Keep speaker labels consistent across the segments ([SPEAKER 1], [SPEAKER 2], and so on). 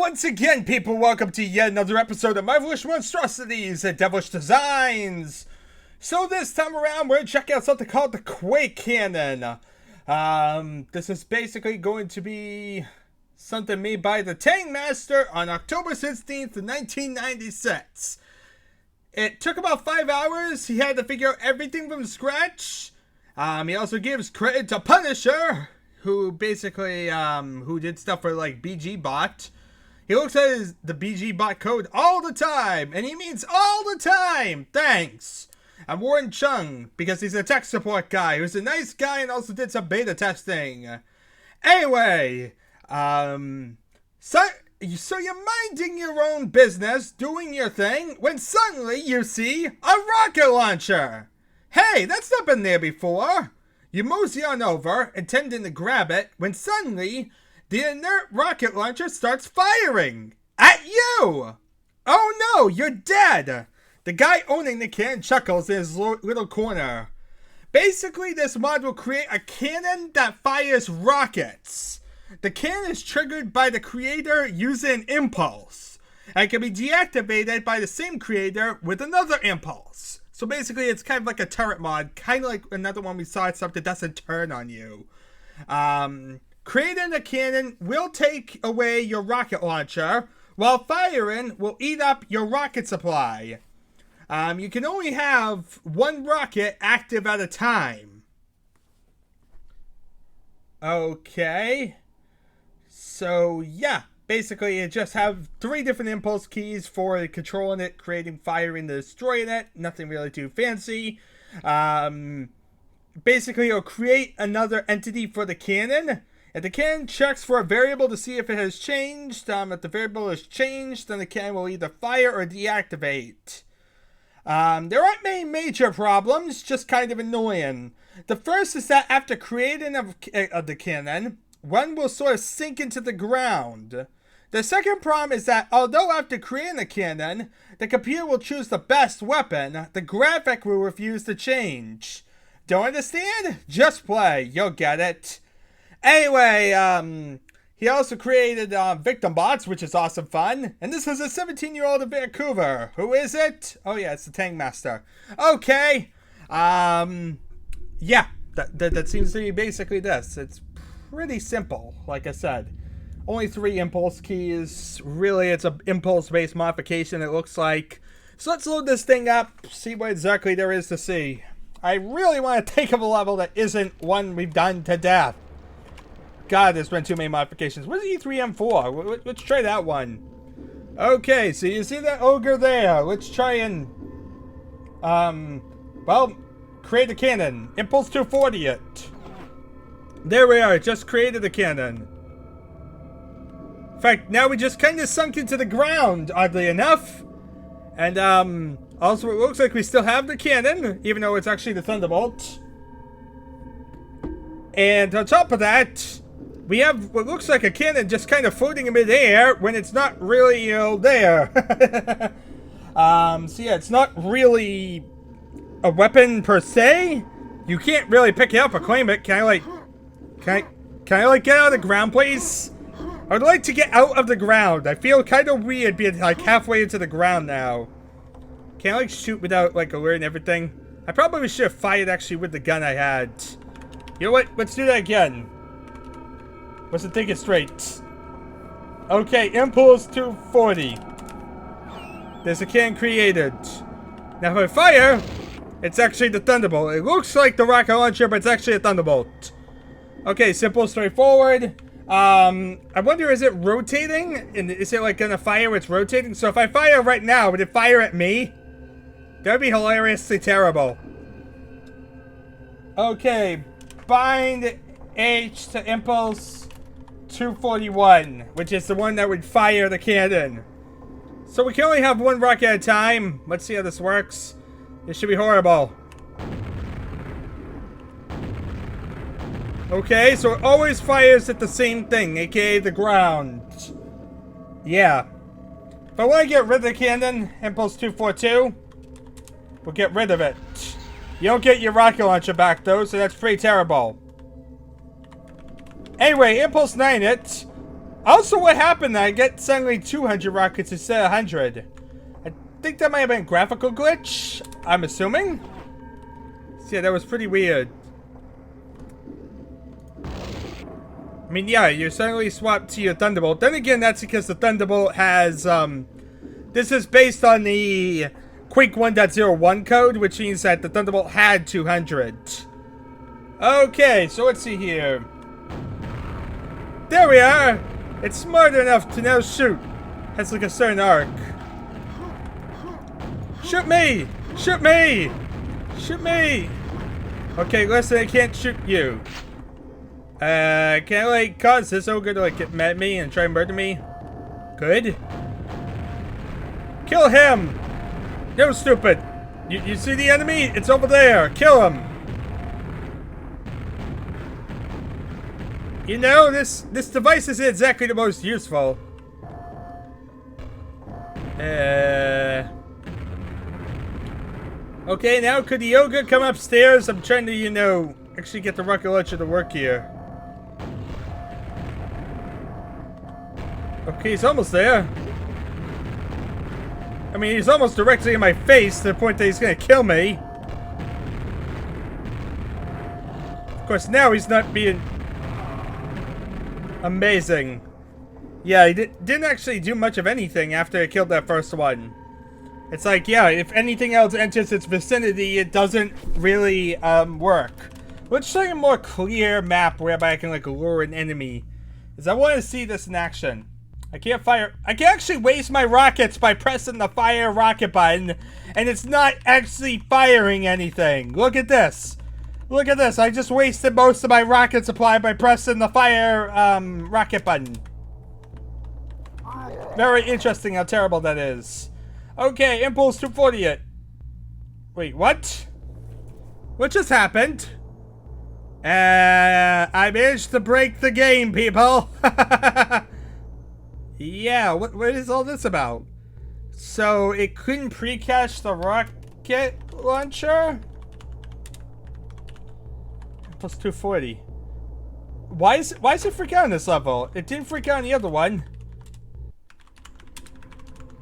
[SPEAKER 1] once again, people, welcome to yet another episode of Marvelous Monstrosities at Devilish Designs. So this time around, we're going to check out something called the Quake Cannon. This is basically going to be something made by the Tank Master on October 16th, 1996. It took about 5 hours. He had to figure out everything from scratch. He also gives credit to Punisher, who basically, who did stuff for, like, BG Bot. He looks at the BG Bot code all the time, and he means all the time! Thanks! And Warren Chung, because he's a tech support guy, who's a nice guy and also did some beta testing. Anyway, so you're minding your own business, doing your thing, when suddenly you see a rocket launcher! Hey, that's not been there before! You mosey on over, intending to grab it, when suddenly, the inert rocket launcher starts firing! At you! Oh no, you're dead! The guy owning the cannon chuckles in his little corner. Basically, this mod will create a cannon that fires rockets. The cannon is triggered by the creator using an impulse, and can be deactivated by the same creator with another impulse. So basically, it's kind of like a turret mod, kind of like another one we saw, stuff that doesn't turn on you. Creating a cannon will take away your rocket launcher, while firing will eat up your rocket supply. You can only have one rocket active at a time. Okay. So, yeah. Basically, you just have 3 different impulse keys for controlling it, creating, firing, destroying it. Nothing really too fancy. Basically, it'll create another entity for the cannon. If the cannon checks for a variable to see if it has changed, if the variable has changed, then the cannon will either fire or deactivate. There aren't many major problems, just kind of annoying. The first is that after creating the cannon, one will sort of sink into the ground. The second problem is that although after creating the cannon, the computer will choose the best weapon, the graphic will refuse to change. Don't understand? Just play, you'll get it. Anyway, he also created victim bots, which is awesome fun. And this is a 17-year-old in Vancouver. Who is it? Oh yeah, it's the Tank Master. Okay. Yeah, that seems to be basically this. It's pretty simple, like I said. Only 3 impulse keys. Really, it's an impulse-based modification, it looks like. So let's load this thing up, see what exactly there is to see. I really want to take up a level that isn't one we've done to death. God, there's been too many modifications. What is E3M4? Let's try that one. Okay, so you see that ogre there. Let's try and, well, create a cannon. Impulse 240 it. There we are, just created the cannon. In fact, now we just kind of sunk into the ground, oddly enough. And, also it looks like we still have the cannon, even though it's actually the Thunderbolt. And on top of that, we have what looks like a cannon just kind of floating in midair when it's not really, there. So yeah, it's not really a weapon per se. You can't really pick it up or claim it. Can I get out of the ground, please? I'd like to get out of the ground. I feel kind of weird being like halfway into the ground now. Can I like shoot without like alerting everything? I probably should have fired actually with the gun I had. You know what? Let's do that again. Wasn't thinking straight. Okay, impulse 240. There's a cannon created. Now if I fire, it's actually the Thunderbolt. It looks like the rocket launcher, but it's actually a Thunderbolt. Okay, simple, straightforward. I wonder, is it rotating? And is it like gonna fire when it's rotating? So if I fire right now, would it fire at me? That would be hilariously terrible. Okay, bind H to impulse 241, which is the one that would fire the cannon. So we can only have one rocket at a time. Let's see how this works. This should be horrible. Okay, so it always fires at the same thing, aka the ground. Yeah. If I want to get rid of the cannon, impulse 242, we'll get rid of it. You don't get your rocket launcher back though, so that's pretty terrible. Anyway, impulse 9 it. Also, what happened? I get suddenly 200 rockets instead of 100. I think that might have been a graphical glitch. I'm assuming. So yeah, that was pretty weird. I mean, yeah, you suddenly swap to your Thunderbolt. Then again, that's because the Thunderbolt has, this is based on the Quake 1.01 code, which means that the Thunderbolt had 200. Okay, so let's see here. There we are! It's smart enough to now shoot. Has like a certain arc. Shoot me! Shoot me! Shoot me! Okay, listen, I can't shoot you. Can I, like, cause this ogre to, like, get mad at me and try and murder me? Good. Kill him! No, stupid! You see the enemy? It's over there! Kill him! You know, this device isn't exactly the most useful. Okay, now could the ogre come upstairs? I'm trying to, you know, actually get the rocket launcher to work here. Okay, he's almost there. I mean, he's almost directly in my face to the point that he's gonna kill me. Of course, now he's not being amazing. Yeah, he didn't actually do much of anything after I killed that first one. It's like, yeah, if anything else enters its vicinity, it doesn't really work. Let's show you a more clear map whereby I can, like, lure an enemy. Because I want to see this in action. I can't fire. I can actually waste my rockets by pressing the fire rocket button, and it's not actually firing anything. Look at this. Look at this. I just wasted most of my rocket supply by pressing the fire rocket button. Very interesting how terrible that is. Okay, Impulse 240 it. Wait, what? What just happened? I managed to break the game, people. Yeah, what is all this about? So, it couldn't pre-cache the rocket launcher? Plus 240. Why is it freak out on this level? It didn't freak out on the other one.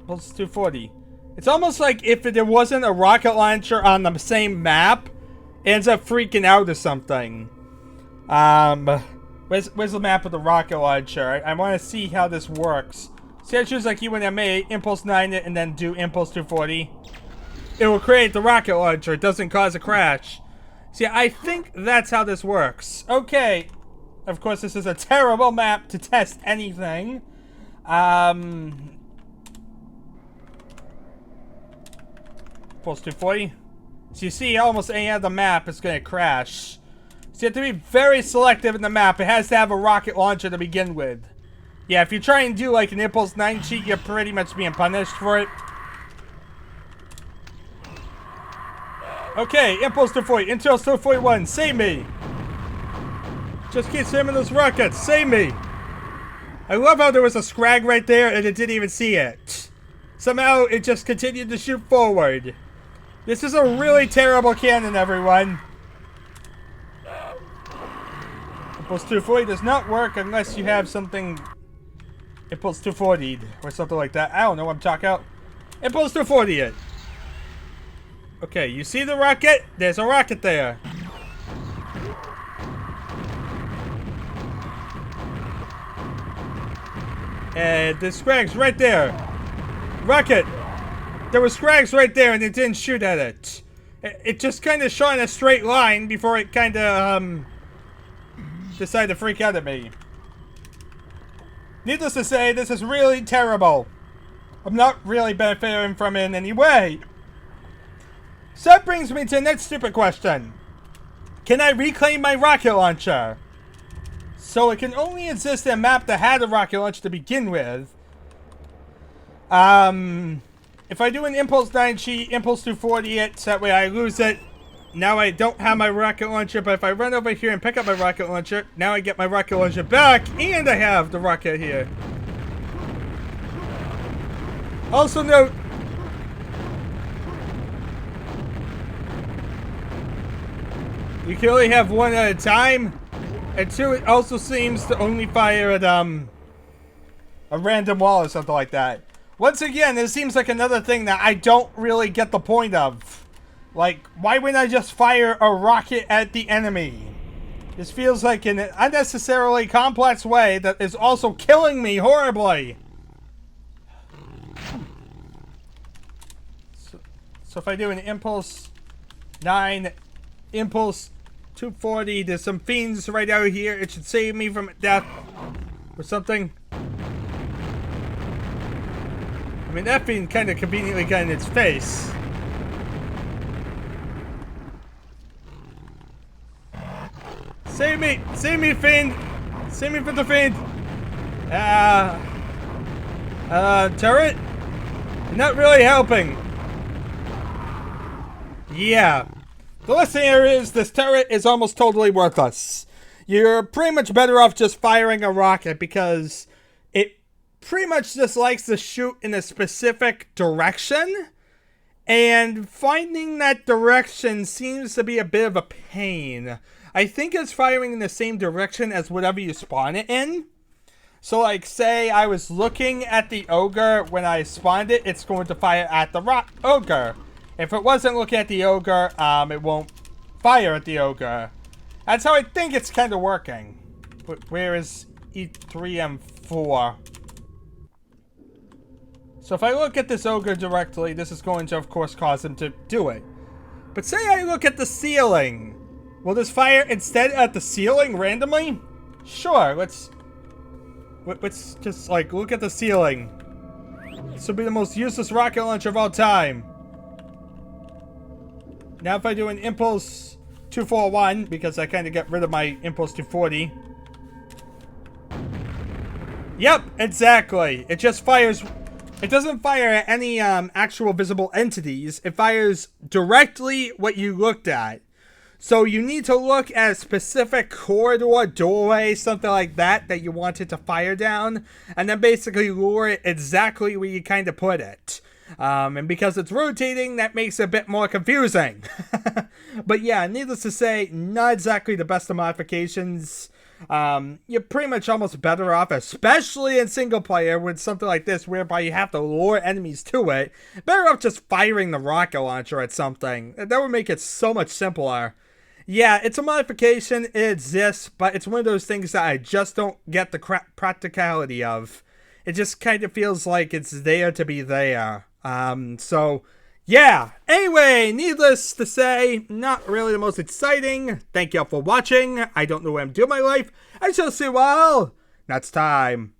[SPEAKER 1] Plus 240. It's almost like if there wasn't a rocket launcher on the same map, it ends up freaking out or something. Where's the map of the rocket launcher? I want to see how this works. See, I choose like UNMA, Impulse 9 it, and then do Impulse 240. It will create the rocket launcher. It doesn't cause a crash. See, I think that's how this works. Okay. Of course, this is a terrible map to test anything. Impulse 240. So you see, almost any other map is going to crash. So you have to be very selective in the map. It has to have a rocket launcher to begin with. Yeah, if you try and do like an Impulse 9 cheat, you're pretty much being punished for it. Okay, Impulse 240, Intel 241, save me! Just keep spamming those rockets, save me! I love how there was a scrag right there and it didn't even see it. Somehow, it just continued to shoot forward. This is a really terrible cannon, everyone. Impulse 240 does not work unless you have something Impulse 240 or something like that. I don't know what I'm talking about. Impulse 240 it. Okay, you see the rocket? There's a rocket there. And the scrags right there. Rocket. There were scrags right there and it didn't shoot at it. It just kind of shot in a straight line before it kind of, decided to freak out at me. Needless to say, this is really terrible. I'm not really benefiting from it in any way. So that brings me to the next stupid question. Can I reclaim my rocket launcher? So it can only exist in a map that had a rocket launcher to begin with. If I do an Impulse 9 cheat, Impulse 240 it, so that way I lose it. Now I don't have my rocket launcher, but if I run over here and pick up my rocket launcher, now I get my rocket launcher back, and I have the rocket here. Also note, you can only have one at a time, and two, it also seems to only fire at, a random wall or something like that. Once again, it seems like another thing that I don't really get the point of. Like, why wouldn't I just fire a rocket at the enemy? This feels like an unnecessarily complex way that is also killing me horribly. So if I do an impulse 9, impulse 240, there's some fiends right out here. It should save me from death or something. I mean, that fiend kind of conveniently got in its face. Save me! Save me, fiend! Save me from the fiend! Turret? You're not really helping. Yeah. The lesson here is this turret is almost totally worthless. You're pretty much better off just firing a rocket because it pretty much just likes to shoot in a specific direction. And finding that direction seems to be a bit of a pain. I think it's firing in the same direction as whatever you spawn it in. So like, say I was looking at the ogre when I spawned it, it's going to fire at the ogre. If it wasn't looking at the ogre, it won't fire at the ogre. That's how I think it's kind of working. But where is E3M4? So if I look at this ogre directly, this is going to, of course, cause him to do it. But say I look at the ceiling. Will this fire instead at the ceiling randomly? Sure, let's just, like, look at the ceiling. This will be the most useless rocket launcher of all time. Now if I do an impulse 241, because I kind of got rid of my impulse 240. Yep, exactly. It just fires. It doesn't fire at any actual visible entities. It fires directly what you looked at. So you need to look at a specific corridor, doorway, something like that, that you want it to fire down. And then basically lure it exactly where you kind of put it. And because it's rotating, that makes it a bit more confusing. But yeah, needless to say, not exactly the best of modifications. You're pretty much almost better off, especially in single player, with something like this, whereby you have to lure enemies to it. Better off just firing the rocket launcher at something. That would make it so much simpler. Yeah, it's a modification, it exists, but it's one of those things that I just don't get the practicality of. It just kind of feels like it's there to be there. So, yeah. Anyway, needless to say, not really the most exciting. Thank y'all for watching. I don't know what I'm doing in my life. I shall see you all next time.